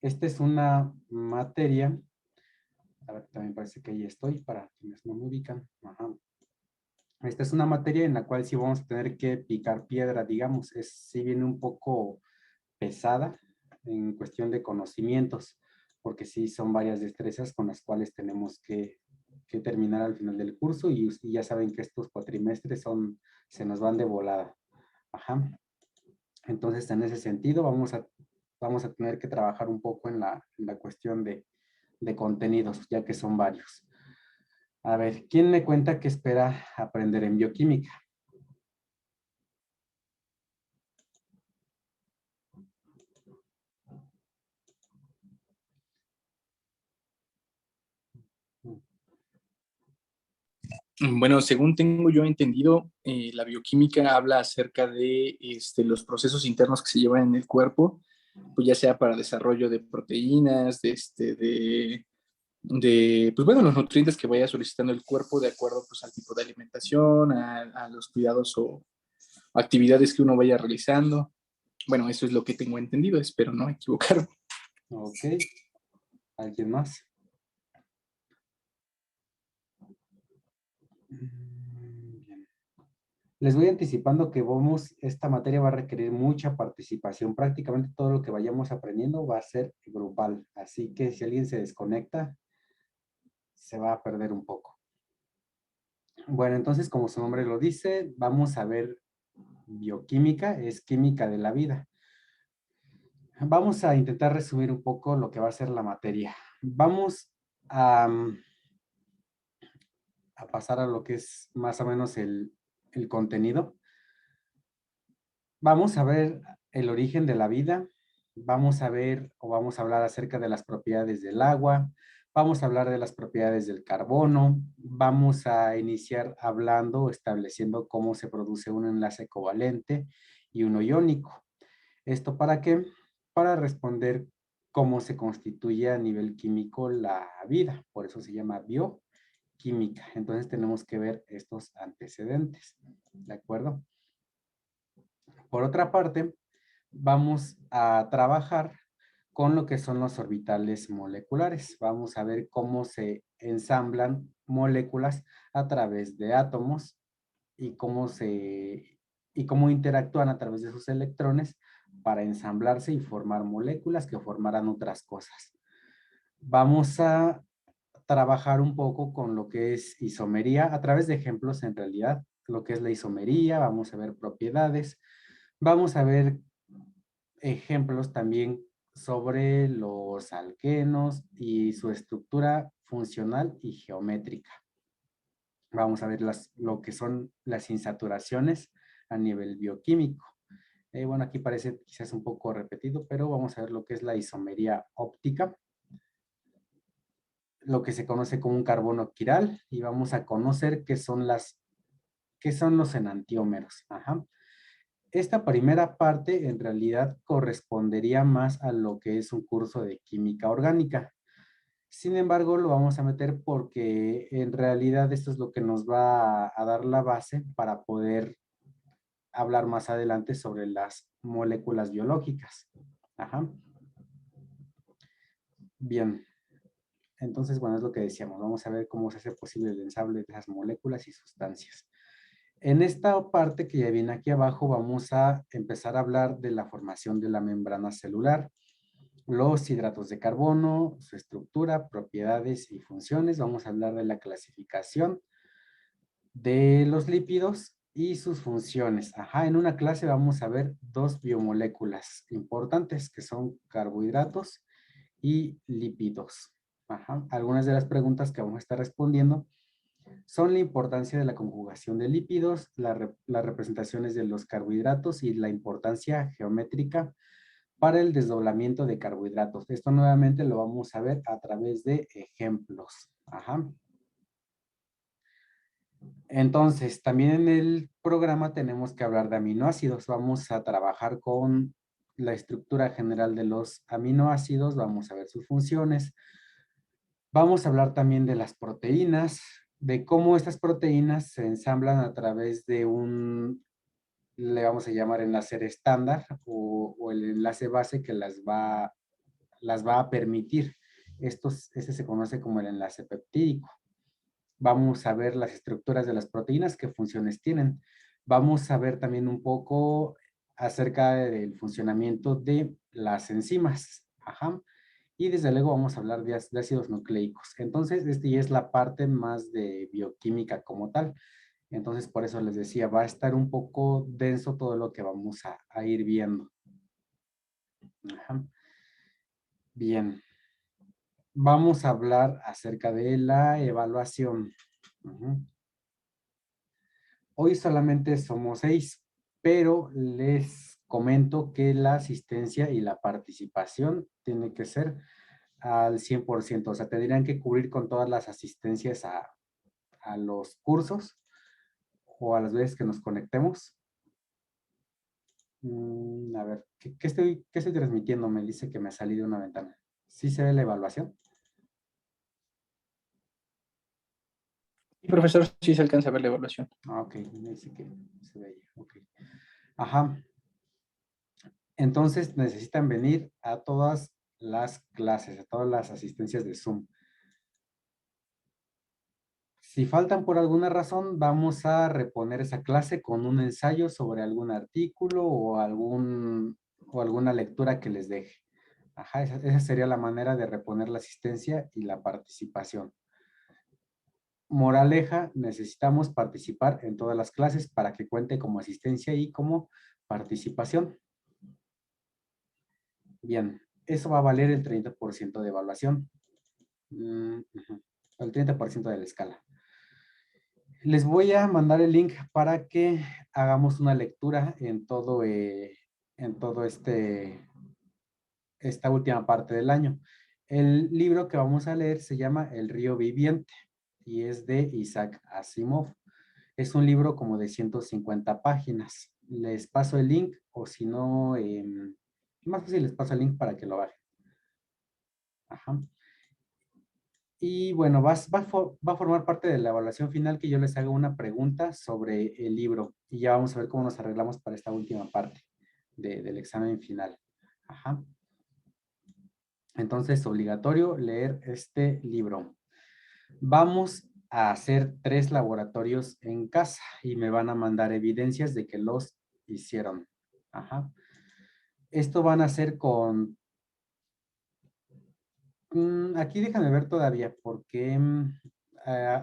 esta es una materia, a ver, también parece que ahí estoy, para quienes no me ubican. Ajá. Esta es una materia en la cual sí vamos a tener que picar piedra, digamos, sí viene un poco pesada en cuestión de conocimientos, porque sí son varias destrezas con las cuales tenemos que terminar al final del curso y ya saben que estos cuatrimestres se nos van de volada. Ajá. Entonces, en ese sentido, vamos a tener que trabajar un poco en la cuestión de contenidos, ya que son varios. A ver, ¿quién me cuenta qué espera aprender en bioquímica? Bueno, según tengo yo entendido, la bioquímica habla acerca de los procesos internos que se llevan en el cuerpo, pues ya sea para desarrollo de proteínas, pues bueno, los nutrientes que vaya solicitando el cuerpo de acuerdo pues al tipo de alimentación, a los cuidados o actividades que uno vaya realizando. Bueno, eso es lo que tengo entendido, espero no equivocarme. Ok, ¿alguien más? Bien. Les voy anticipando que esta materia va a requerir mucha participación. Prácticamente todo lo que vayamos aprendiendo va a ser grupal. Así que si alguien se desconecta, se va a perder un poco. Bueno, entonces, como su nombre lo dice, vamos a ver bioquímica, es química de la vida. Vamos a intentar resumir un poco lo que va a ser la materia. Vamos a, a pasar a lo que es más o menos el contenido. Vamos a ver el origen de la vida, vamos a ver o vamos a hablar acerca de las propiedades del agua, vamos a hablar de las propiedades del carbono, vamos a iniciar hablando o estableciendo cómo se produce un enlace covalente y uno iónico. ¿Esto para qué? Para responder cómo se constituye a nivel químico la vida, por eso se llama bioquímica. Entonces tenemos que ver estos antecedentes, ¿de acuerdo? Por otra parte, vamos a trabajar con lo que son los orbitales moleculares. Vamos a ver cómo se ensamblan moléculas a través de átomos y cómo interactúan a través de sus electrones para ensamblarse y formar moléculas que formarán otras cosas. Vamos a trabajar un poco con lo que es isomería a través de ejemplos en realidad, lo que es la isomería, vamos a ver propiedades, vamos a ver ejemplos también sobre los alquenos y su estructura funcional y geométrica. Vamos a ver lo que son las insaturaciones a nivel bioquímico. Bueno, aquí parece quizás un poco repetido, pero vamos a ver lo que es la isomería óptica, lo que se conoce como un carbono quiral, y vamos a conocer qué son los enantiómeros. Ajá. Esta primera parte en realidad correspondería más a lo que es un curso de química orgánica. Sin embargo, lo vamos a meter porque en realidad esto es lo que nos va a dar la base para poder hablar más adelante sobre las moléculas biológicas. Ajá. Bien. Entonces, bueno, es lo que decíamos. Vamos a ver cómo se hace posible el ensamble de esas moléculas y sustancias. En esta parte que ya viene aquí abajo, vamos a empezar a hablar de la formación de la membrana celular, los hidratos de carbono, su estructura, propiedades y funciones. Vamos a hablar de la clasificación de los lípidos y sus funciones. Ajá, en una clase vamos a ver dos biomoléculas importantes que son carbohidratos y lípidos. Ajá. Algunas de las preguntas que vamos a estar respondiendo son la importancia de la conjugación de lípidos, las representaciones de los carbohidratos y la importancia geométrica para el desdoblamiento de carbohidratos. Esto nuevamente lo vamos a ver a través de ejemplos. Ajá. Entonces, también en el programa tenemos que hablar de aminoácidos. Vamos a trabajar con la estructura general de los aminoácidos, vamos a ver sus funciones. Vamos a hablar también de las proteínas, de cómo estas proteínas se ensamblan a través de le vamos a llamar enlace estándar o el enlace base que las va las va a permitir. Este se conoce como el enlace peptídico. Vamos a ver las estructuras de las proteínas, qué funciones tienen. Vamos a ver también un poco acerca del funcionamiento de las enzimas. Ajá. Y desde luego vamos a hablar de ácidos nucleicos. Entonces, ya es la parte más de bioquímica como tal. Entonces, por eso les decía, va a estar un poco denso todo lo que vamos a ir viendo. Ajá. Bien. Vamos a hablar acerca de la evaluación. Ujú. Hoy solamente somos 6, pero les comento que la asistencia y la participación tiene que ser al 100%. O sea, tendrían que cubrir con todas las asistencias a los cursos o a las veces que nos conectemos. A ver, ¿qué estoy transmitiendo? Me dice que me salí de una ventana. ¿Sí se ve la evaluación? Y profesor, sí se alcanza a ver la evaluación. Ah, ok, me dice que se veía. Ok. Ajá. Entonces necesitan venir a todas las clases, a todas las asistencias de Zoom. Si faltan por alguna razón, vamos a reponer esa clase con un ensayo sobre algún artículo o alguna lectura que les deje. Ajá, esa sería la manera de reponer la asistencia y la participación. Moraleja, necesitamos participar en todas las clases para que cuente como asistencia y como participación. Bien, eso va a valer el 30% de evaluación. El 30% de la escala. Les voy a mandar el link para que hagamos una lectura en todo esta última parte del año. El libro que vamos a leer se llama El río viviente y es de Isaac Asimov. Es un libro como de 150 páginas. Les paso el link o si no, más fácil les paso el link para que lo bajen. Ajá. Y bueno, va a formar parte de la evaluación final que yo les haga una pregunta sobre el libro. Y ya vamos a ver cómo nos arreglamos para esta última parte del examen final. Ajá. Entonces, obligatorio leer este libro. Vamos a hacer 3 laboratorios en casa y me van a mandar evidencias de que los hicieron. Ajá. Esto van a ser con... aquí déjame ver todavía porque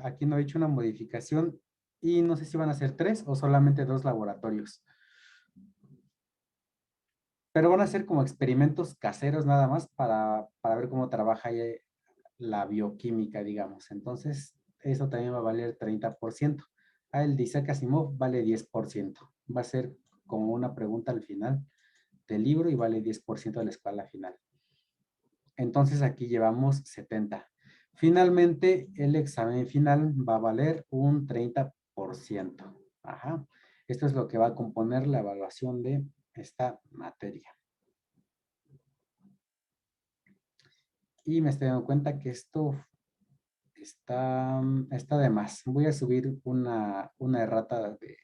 aquí no he hecho una modificación y no sé si van a ser 3 o solamente 2 laboratorios. Pero van a ser como experimentos caseros nada más para ver cómo trabaja la bioquímica, digamos. Entonces, eso también va a valer 30%. El de Isaac Asimov vale 10%. Va a ser como una pregunta al final del libro y vale 10% de la escala final. Entonces, aquí llevamos 70. Finalmente, el examen final va a valer un 30%. Ajá. Esto es lo que va a componer la evaluación de esta materia. Y me estoy dando cuenta que esto está de más. Voy a subir una errata de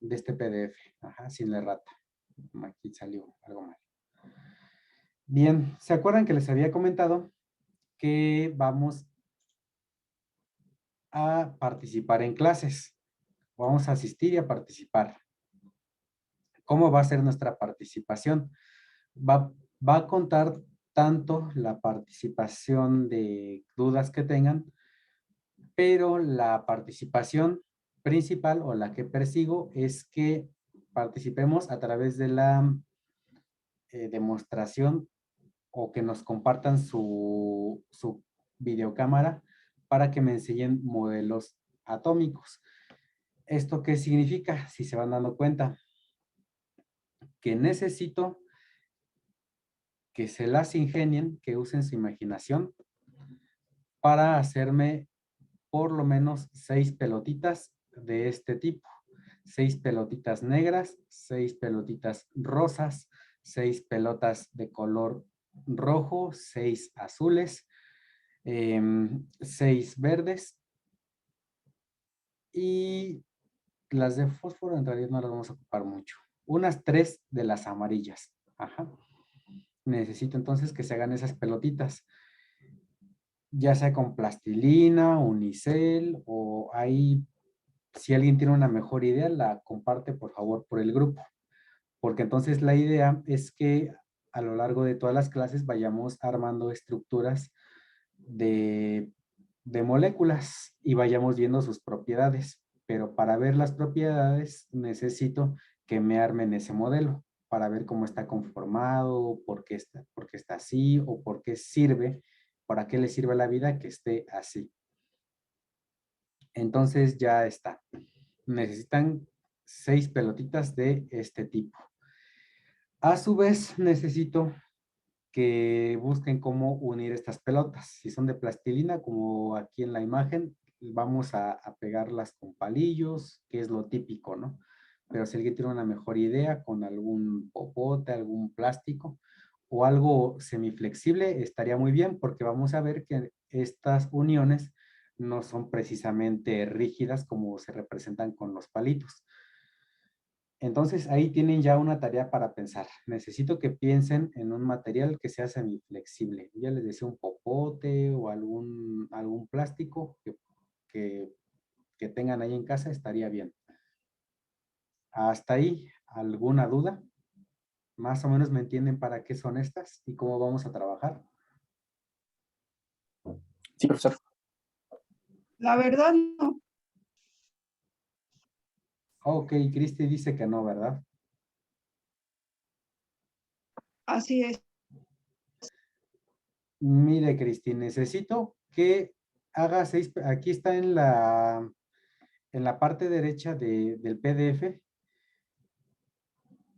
este PDF. Ajá, sin la errata. Aquí salió algo mal. Bien, ¿se acuerdan que les había comentado que vamos a participar en clases? Vamos a asistir y a participar. ¿Cómo va a ser nuestra participación? Va, va a contar tanto la participación de dudas que tengan, pero la participación principal o la que persigo es que participemos a través de la demostración o que nos compartan su videocámara para que me enseñen modelos atómicos. ¿Esto qué significa? Si se van dando cuenta, que necesito que se las ingenien, que usen su imaginación para hacerme por lo menos 6 pelotitas de este tipo. 6 pelotitas negras, 6 pelotitas rosas, 6 pelotas de color rojo, 6 azules, 6 verdes y las de fósforo en realidad no las vamos a ocupar mucho. Unas 3 de las amarillas. Ajá. Necesito entonces que se hagan esas pelotitas, ya sea con plastilina, unicel, o ahí, si alguien tiene una mejor idea, la comparte por favor por el grupo, porque entonces la idea es que a lo largo de todas las clases vayamos armando estructuras de, de moléculas y vayamos viendo sus propiedades, pero para ver las propiedades necesito que me armen ese modelo para ver cómo está conformado, por qué está así o por qué sirve, para qué le sirve a la vida que esté así. Entonces ya está. Necesitan 6 pelotitas de este tipo. A su vez, necesito que busquen cómo unir estas pelotas. Si son de plastilina, como aquí en la imagen, vamos a pegarlas con palillos, que es lo típico, ¿no? Pero si alguien tiene una mejor idea, con algún popote, algún plástico o algo semiflexible, estaría muy bien porque vamos a ver que estas uniones no son precisamente rígidas como se representan con los palitos. Entonces ahí tienen ya una tarea para pensar. Necesito que piensen en un material que sea semiflexible. Ya les decía un popote o algún plástico que, que tengan ahí en casa estaría bien. Hasta ahí, ¿alguna duda? Más o menos me entienden para qué son estas y cómo vamos a trabajar. Sí, profesor. La verdad, no. Ok, Cristi dice que no, ¿verdad? Así es. Mire, Cristi, necesito que haga 6, aquí está en la parte derecha del PDF,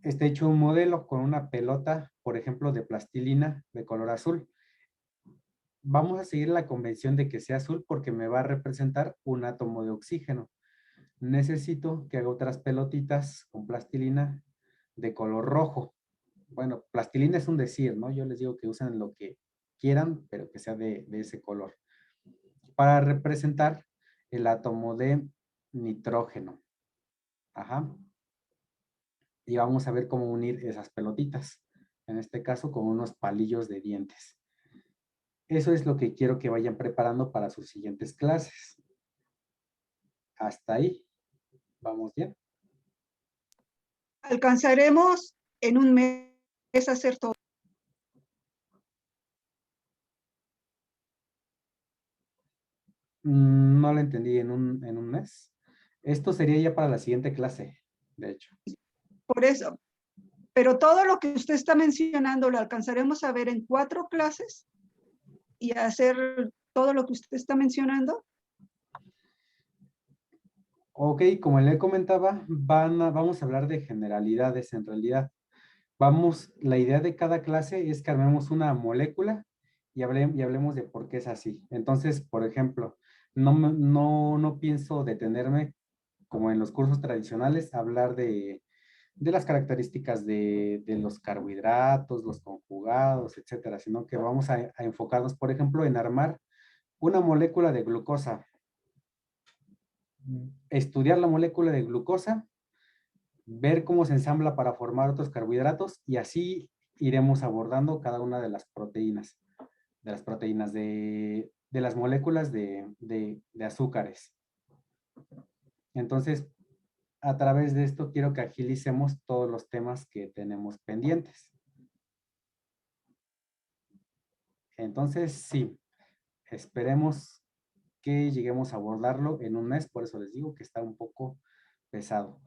está hecho un modelo con una pelota, por ejemplo, de plastilina de color azul. Vamos a seguir la convención de que sea azul porque me va a representar un átomo de oxígeno. Necesito que haga otras pelotitas con plastilina de color rojo. Bueno, plastilina es un decir, ¿no? Yo les digo que usen lo que quieran, pero que sea de ese color. Para representar el átomo de nitrógeno. Ajá. Y vamos a ver cómo unir esas pelotitas. En este caso con unos palillos de dientes. Eso es lo que quiero que vayan preparando para sus siguientes clases. Hasta ahí. ¿Vamos bien? Alcanzaremos en un mes hacer todo. No lo entendí en un mes. Esto sería ya para la siguiente clase, de hecho. Por eso. Pero todo lo que usted está mencionando lo alcanzaremos a ver en 4 clases y hacer todo lo que usted está mencionando. Ok, como le comentaba, vamos a hablar de generalidades en realidad. La idea de cada clase es que armemos una molécula y hablemos de por qué es así. Entonces, por ejemplo, no pienso detenerme, como en los cursos tradicionales, a hablar de las características de los carbohidratos, los conjugados, etcétera, sino que vamos a enfocarnos, por ejemplo, en armar una molécula de glucosa, estudiar la molécula de glucosa, ver cómo se ensambla para formar otros carbohidratos y así iremos abordando cada una de las proteínas, de las moléculas de azúcares. Entonces, a través de esto quiero que agilicemos todos los temas que tenemos pendientes. Entonces, sí, esperemos que lleguemos a abordarlo en un mes, por eso les digo que está un poco pesado.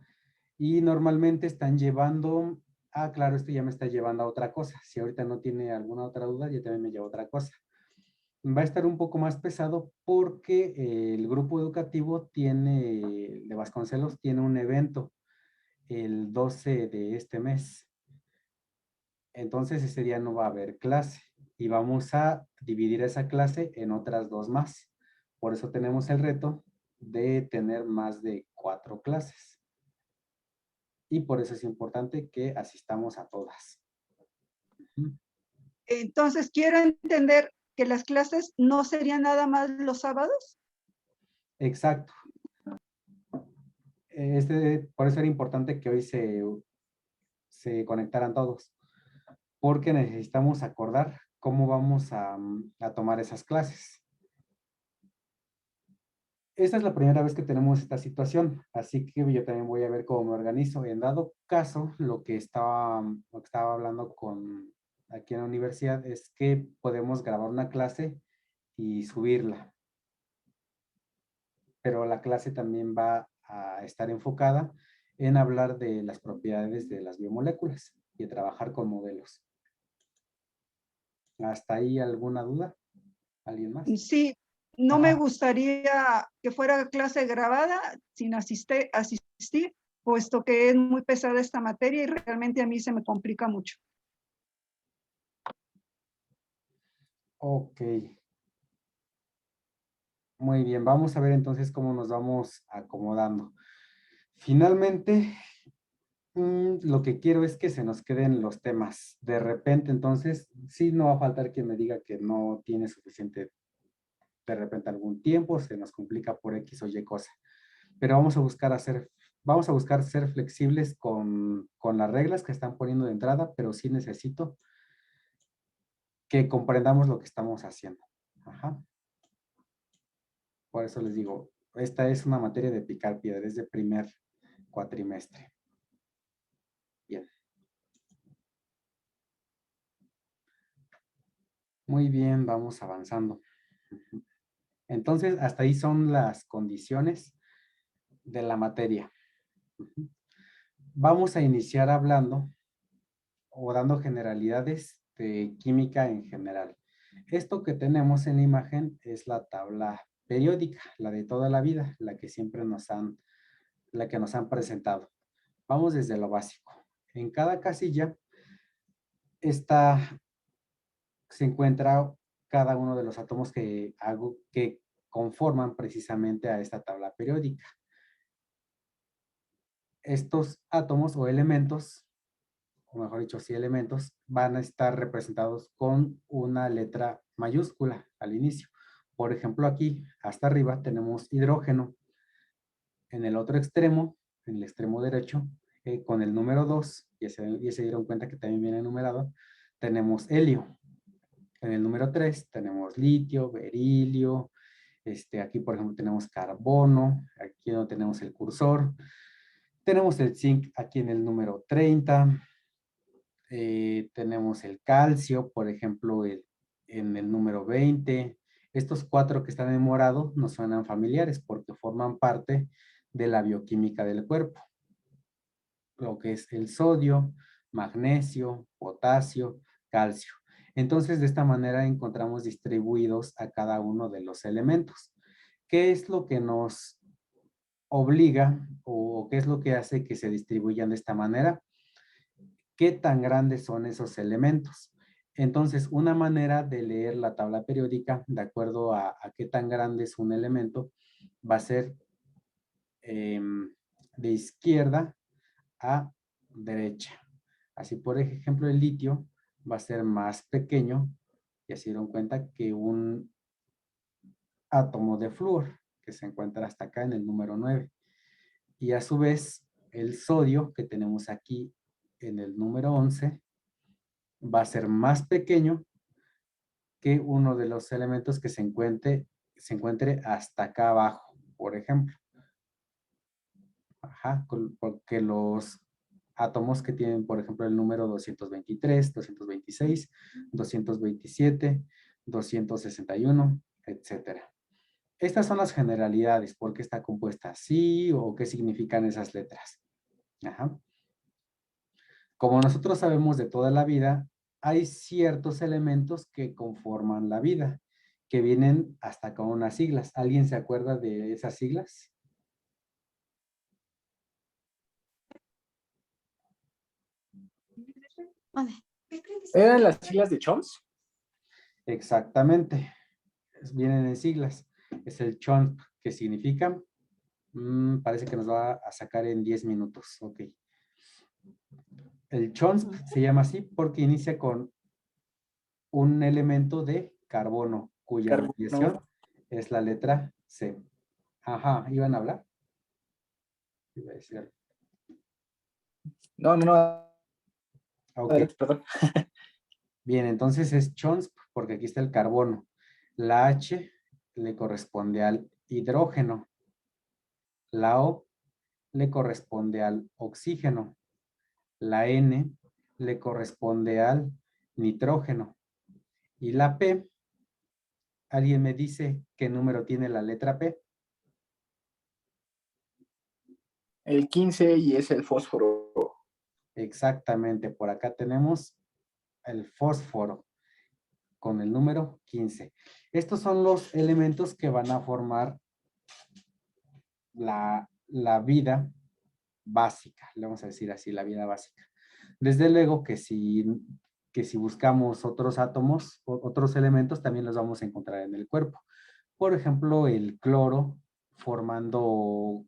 Y normalmente están llevando, claro, esto ya me está llevando a otra cosa. Si ahorita no tiene alguna otra duda, ya también me lleva a otra cosa. Va a estar un poco más pesado porque el grupo educativo de Vasconcelos tiene un evento el 12 de este mes. Entonces ese día no va a haber clase y vamos a dividir esa clase en otras 2 más. Por eso tenemos el reto de tener más de 4 clases. Y por eso es importante que asistamos a todas. Entonces, quiero entender que las clases no serían nada más los sábados. Exacto. Por eso era importante que hoy se conectaran todos. porque necesitamos acordar cómo vamos a tomar esas clases. Esta es la primera vez que tenemos esta situación, así que yo también voy a ver cómo me organizo. En dado caso, lo que estaba hablando aquí en la universidad es que podemos grabar una clase y subirla, pero la clase también va a estar enfocada en hablar de las propiedades de las biomoléculas y de trabajar con modelos. ¿Hasta ahí alguna duda? ¿Alguien más? Sí, no me Ajá. gustaría que fuera clase grabada sin asistir, puesto que es muy pesada esta materia y realmente a mí se me complica mucho. Ok. Muy bien, vamos a ver entonces cómo nos vamos acomodando. Finalmente, lo que quiero es que se nos queden los temas. De repente, entonces, sí, no va a faltar quien me diga que no tiene suficiente, de repente, algún tiempo, se nos complica por X o Y cosa. Pero vamos a buscar ser flexibles con las reglas que están poniendo de entrada, pero sí necesito que comprendamos lo que estamos haciendo. Ajá. Por eso les digo, esta es una materia de picar piedra, es de primer cuatrimestre. Bien. Muy bien, vamos avanzando. Entonces, hasta ahí son las condiciones de la materia. Vamos a iniciar hablando o dando generalidades de química en general. Esto que tenemos en la imagen es la tabla periódica, la de toda la vida, la que siempre la que nos han presentado. Vamos desde lo básico. En cada casilla se encuentra cada uno de los átomos que conforman precisamente a esta tabla periódica. Estos átomos o elementos, o mejor dicho, sí elementos, van a estar representados con una letra mayúscula al inicio. Por ejemplo, aquí, hasta arriba, tenemos hidrógeno. En el otro extremo, en el extremo derecho, con el número 2, ya se dieron cuenta que también viene numerado, tenemos helio. En el número 3 tenemos litio, berilio, aquí por ejemplo tenemos carbono, aquí donde tenemos el cursor, tenemos el zinc aquí en el número 30, tenemos el calcio, por ejemplo, en el número 20. Estos 4 que están en morado nos suenan familiares porque forman parte de la bioquímica del cuerpo. Lo que es el sodio, magnesio, potasio, calcio. Entonces, de esta manera encontramos distribuidos a cada uno de los elementos. ¿Qué es lo que nos obliga o qué es lo que hace que se distribuyan de esta manera? ¿Qué tan grandes son esos elementos? Entonces, una manera de leer la tabla periódica, de acuerdo a qué tan grande es un elemento, va a ser de izquierda a derecha. Así, por ejemplo, el litio va a ser más pequeño, ya se dieron cuenta, que un átomo de flúor, que se encuentra hasta acá en el número 9. Y a su vez, el sodio, que tenemos aquí en el número 11, va a ser más pequeño que uno de los elementos que se encuentre hasta acá abajo, por ejemplo. Ajá, porque los átomos que tienen, por ejemplo, el número 223, 226, 227, 261, etcétera. Estas son las generalidades, por qué está compuesta así o qué significan esas letras. Ajá. Como nosotros sabemos de toda la vida, hay ciertos elementos que conforman la vida, que vienen hasta con unas siglas. ¿Alguien se acuerda de esas siglas? ¿Eran las siglas de Chomsky? Exactamente. Vienen en siglas. Es el CHOMP, que significa, parece que nos va a sacar en 10 minutos. Ok. El CHOMP se llama así porque inicia con un elemento de carbono, cuya Carbono. abreviación es la letra C. Ajá, ¿iban a hablar? Iba a decir. No. Ok. Adelante, perdón. Bien, entonces es CHONSP porque aquí está el carbono. La H le corresponde al hidrógeno. La O le corresponde al oxígeno. La N le corresponde al nitrógeno. Y la P, ¿alguien me dice qué número tiene la letra P? El 15 y es el fósforo. Exactamente, por acá tenemos el fósforo con el número 15. Estos son los elementos que van a formar la vida básica, le vamos a decir así, la vida básica. Desde luego que si buscamos otros átomos, otros elementos, también los vamos a encontrar en el cuerpo. Por ejemplo, el cloro formando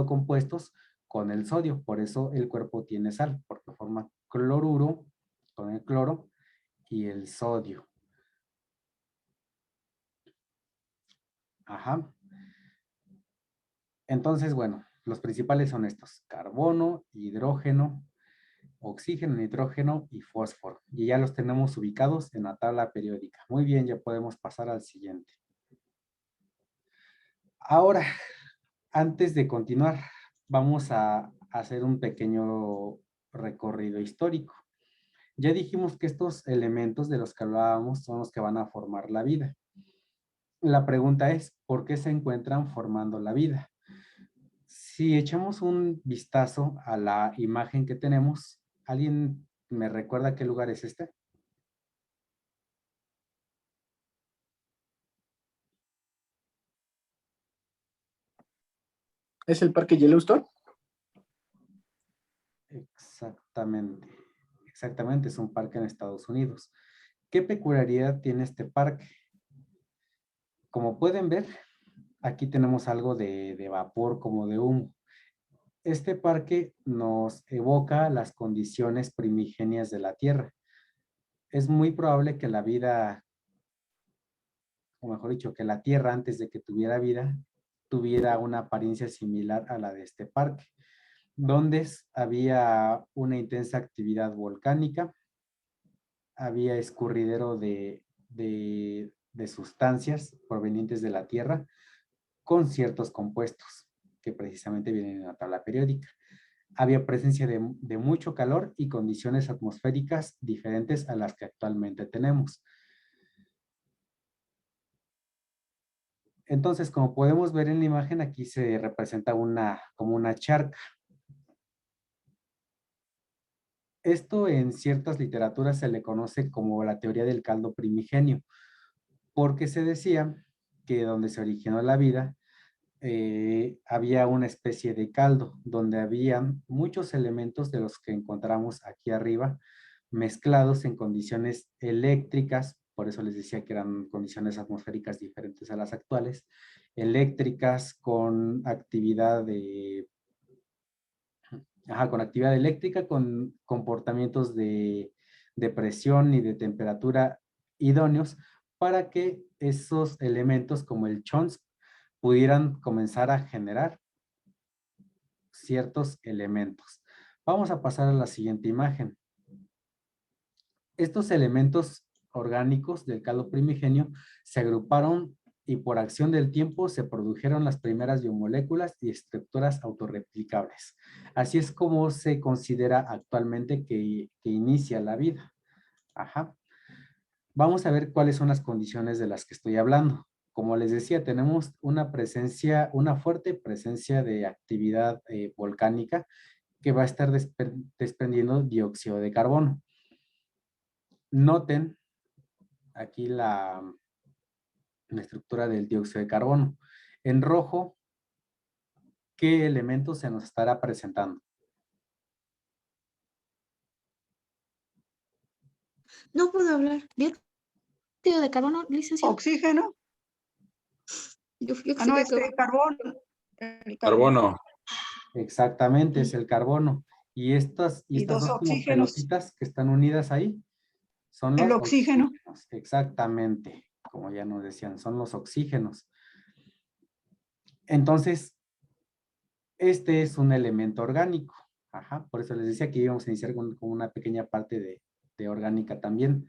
compuestos con el sodio. Por eso el cuerpo tiene sal, porque forma cloruro con el cloro y el sodio. Ajá. Entonces, bueno, los principales son estos: carbono, hidrógeno, oxígeno, nitrógeno y fósforo. Y ya los tenemos ubicados en la tabla periódica. Muy bien, ya podemos pasar al siguiente. Ahora, antes de continuar, vamos a hacer un pequeño recorrido histórico. Ya dijimos que estos elementos de los que hablábamos son los que van a formar la vida. La pregunta es, ¿por qué se encuentran formando la vida? Si echamos un vistazo a la imagen que tenemos, ¿alguien me recuerda qué lugar es este? ¿Es el parque Yellowstone? Exactamente, exactamente, es un parque en Estados Unidos. ¿Qué peculiaridad tiene este parque? Como pueden ver, aquí tenemos algo de vapor, como de humo. Este parque nos evoca las condiciones primigenias de la Tierra. Es muy probable que la vida, o mejor dicho, que la Tierra antes de que tuviera vida, tuviera una apariencia similar a la de este parque, donde había una intensa actividad volcánica, había escurridero de sustancias provenientes de la Tierra con ciertos compuestos que precisamente vienen en la tabla periódica. Había presencia de mucho calor y condiciones atmosféricas diferentes a las que actualmente tenemos. Entonces, como podemos ver en la imagen, aquí se representa como una charca. Esto en ciertas literaturas se le conoce como la teoría del caldo primigenio, porque se decía que donde se originó la vida, había una especie de caldo, donde había muchos elementos de los que encontramos aquí arriba, mezclados en condiciones eléctricas, por eso les decía que eran condiciones atmosféricas diferentes a las actuales, eléctricas con actividad con actividad eléctrica, con comportamientos de presión y de temperatura idóneos para que esos elementos como el CHONS pudieran comenzar a generar ciertos elementos. Vamos a pasar a la siguiente imagen. Estos elementos orgánicos del caldo primigenio se agruparon y por acción del tiempo se produjeron las primeras biomoléculas y estructuras autorreplicables. Así es como se considera actualmente que inicia la vida. Ajá. Vamos a ver cuáles son las condiciones de las que estoy hablando. Como les decía, tenemos una fuerte presencia de actividad volcánica que va a estar desprendiendo dióxido de carbono. Noten aquí la estructura del dióxido de carbono. En rojo, ¿qué elemento se nos estará presentando? No puedo hablar. Dióxido de carbono, licenciado. Oxígeno. Yo No, sé que carbón. El Carbono. Exactamente, es el carbono. Y estas Y dos dos como oxígenos. pelotitas que están unidas ahí son los El oxígeno. oxígenos. Exactamente, como ya nos decían, son los oxígenos. Entonces, este es un elemento orgánico. Ajá, por eso les decía que íbamos a iniciar con una pequeña parte orgánica también.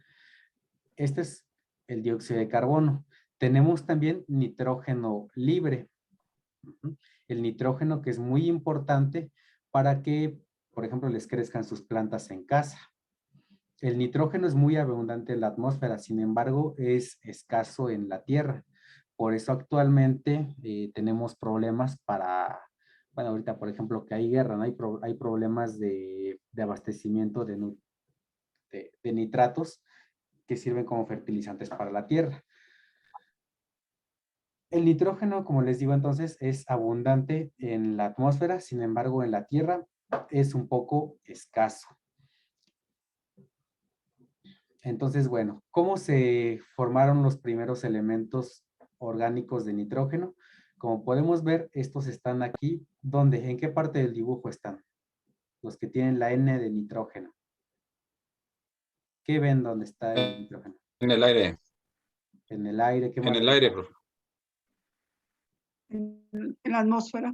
Este es el dióxido de carbono. Tenemos también nitrógeno libre. El nitrógeno que es muy importante para que, por ejemplo, les crezcan sus plantas en casa. El nitrógeno es muy abundante en la atmósfera, sin embargo, es escaso en la Tierra. Por eso actualmente tenemos problemas bueno, ahorita por ejemplo que hay guerra, ¿no? Hay problemas de abastecimiento de nitratos que sirven como fertilizantes para la Tierra. El nitrógeno, como les digo entonces, es abundante en la atmósfera, sin embargo en la Tierra es un poco escaso. Entonces, bueno, ¿cómo se formaron los primeros elementos orgánicos de nitrógeno? Como podemos ver, estos están aquí. ¿Dónde? ¿En qué parte del dibujo están? Los que tienen la N de nitrógeno. ¿Qué ven dónde está el nitrógeno? En el aire. En el aire, ¿qué En más? el aire, profe. En la atmósfera.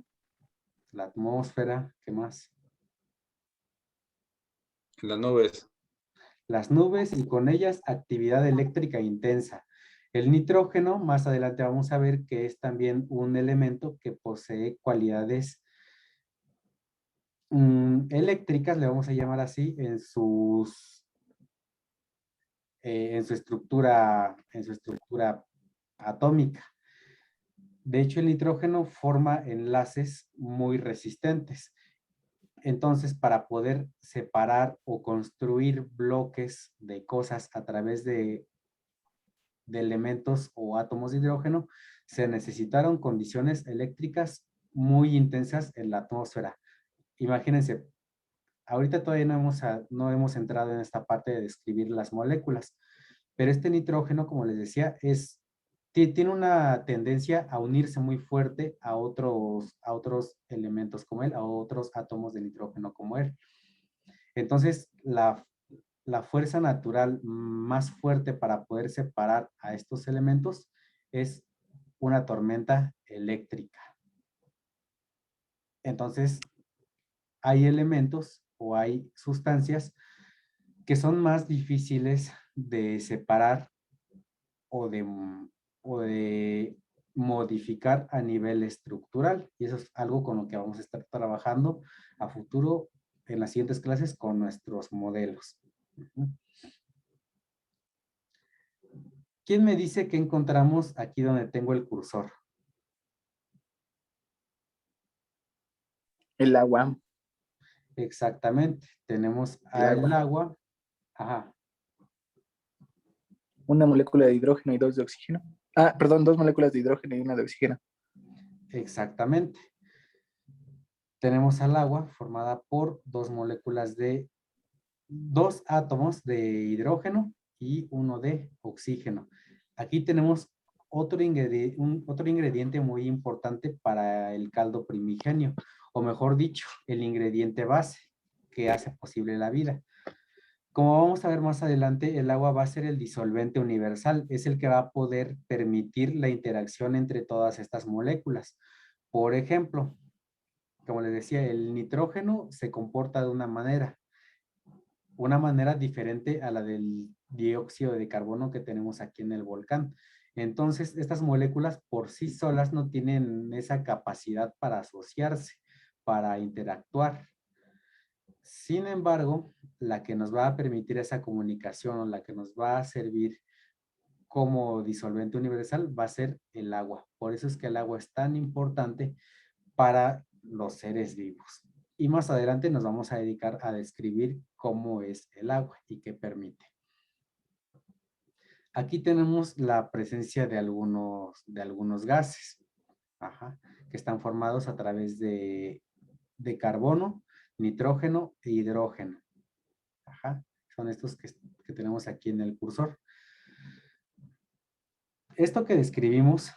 La atmósfera, ¿qué más? En las nubes. Las nubes y con ellas actividad eléctrica intensa. El nitrógeno, más adelante vamos a ver que es también un elemento que posee cualidades eléctricas, le vamos a llamar así, en su estructura atómica. De hecho, el nitrógeno forma enlaces muy resistentes. Entonces, para poder separar o construir bloques de cosas a través de elementos o átomos de hidrógeno, se necesitaron condiciones eléctricas muy intensas en la atmósfera. Imagínense, ahorita todavía no hemos entrado en esta parte de describir las moléculas, pero este nitrógeno, como les decía, tiene una tendencia a unirse muy fuerte a otros elementos como él, a otros átomos de nitrógeno como él. Entonces, la fuerza natural más fuerte para poder separar a estos elementos es una tormenta eléctrica. Entonces, hay elementos o hay sustancias que son más difíciles de separar o de modificar a nivel estructural. Y eso es algo con lo que vamos a estar trabajando a futuro en las siguientes clases con nuestros modelos. ¿Quién me dice que encontramos aquí donde tengo el cursor? El agua. Exactamente. Tenemos El agua. el agua. Ajá. Una molécula de hidrógeno y 2 de oxígeno. Ah, perdón, 2 moléculas de hidrógeno y 1 de oxígeno. Exactamente. Tenemos al agua formada por dos átomos de hidrógeno y 1 de oxígeno. Aquí tenemos otro ingrediente muy importante para el caldo primigenio, o mejor dicho, el ingrediente base que hace posible la vida. Como vamos a ver más adelante, el agua va a ser el disolvente universal, es el que va a poder permitir la interacción entre todas estas moléculas. Por ejemplo, como les decía, el nitrógeno se comporta de una manera diferente a la del dióxido de carbono que tenemos aquí en el volcán. Entonces, estas moléculas por sí solas no tienen esa capacidad para asociarse, para interactuar. Sin embargo, la que nos va a permitir esa comunicación o la que nos va a servir como disolvente universal va a ser el agua. Por eso es que el agua es tan importante para los seres vivos. Y más adelante nos vamos a dedicar a describir cómo es el agua y qué permite. Aquí tenemos la presencia de algunos gases, que están formados a través de carbono, nitrógeno e hidrógeno. Son estos que tenemos aquí en el cursor. Esto que describimos